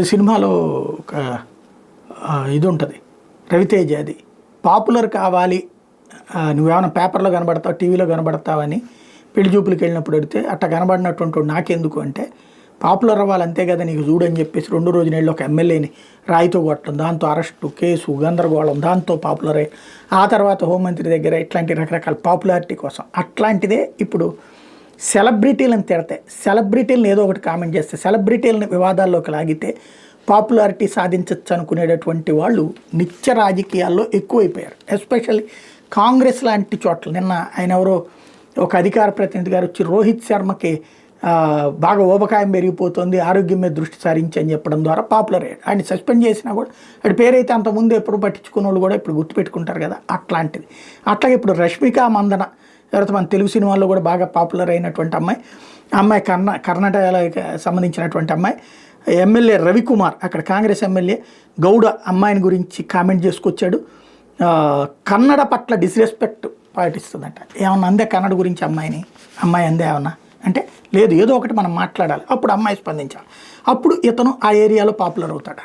సినిమాలో ఒక ఇది ఉంటుంది రవితేజ, అది పాపులర్ కావాలి, నువ్వేమైనా పేపర్లో కనబడతావు టీవీలో కనబడతావని పెళ్లి చూపులకు వెళ్ళినప్పుడు అడిగితే అట్ట కనబడినటువంటి నాకెందుకు అంటే పాపులర్ అవ్వాలి అంతే కదా నీకు చూడని చెప్పేసి 2 రోజులు వెళ్ళి ఒక ఎమ్మెల్యేని రాయితో కొట్టడం, దాంతో అరెస్టు కేసు గందరగోళం, దాంతో పాపులర్ అయ్యి ఆ తర్వాత హోంమంత్రి దగ్గర ఇట్లాంటి రకరకాల పాపులారిటీ కోసం. అట్లాంటిదే ఇప్పుడు సెలబ్రిటీలను తిడతాయి, సెలబ్రిటీలను ఏదో ఒకటి కామెంట్ చేస్తే, సెలబ్రిటీలను వివాదాల్లోకి లాగితే పాపులారిటీ సాధించవచ్చు అనుకునేటటువంటి వాళ్ళు నిత్య రాజకీయాల్లో ఎక్కువైపోయారు. ఎస్పెషల్లీ కాంగ్రెస్ లాంటి చోట్ల. నిన్న ఆయన ఎవరో ఒక అధికార ప్రతినిధి గారు వచ్చి రోహిత్ శర్మకి బాగా ఊబకాయం పెరిగిపోతుంది, ఆరోగ్యం మీద దృష్టి సారించి అని చెప్పడం ద్వారా పాపులర్ అయ్యాడు. ఆయన సస్పెండ్ చేసినా కూడా వాడి పేరైతే అంతకుముందు ఎప్పుడు పట్టించుకున్న వాళ్ళు కూడా ఇప్పుడు గుర్తుపెట్టుకుంటారు కదా, అట్లాంటిది. అట్లాగే ఇప్పుడు రష్మిక మందన తర్వాత మన తెలుగు సినిమాల్లో కూడా బాగా పాపులర్ అయినటువంటి అమ్మాయి కర్ణాటకకి సంబంధించినటువంటి అమ్మాయి, ఎమ్మెల్యే రవికుమార్ అక్కడ కాంగ్రెస్ ఎమ్మెల్యే గౌడ అమ్మాయిని గురించి కామెంట్ చేసుకొచ్చాడు. కన్నడ పట్ల డిస్రెస్పెక్ట్ పాటిస్తుందంట. ఏమన్నా అందే కన్నడ గురించి అమ్మాయి అందే ఏమన్నా అంటే లేదు, ఏదో ఒకటి మనం మాట్లాడాలి, అప్పుడు అమ్మాయి స్పందించాలి, అప్పుడు ఇతను ఆ ఏరియాలో పాపులర్ అవుతాడు.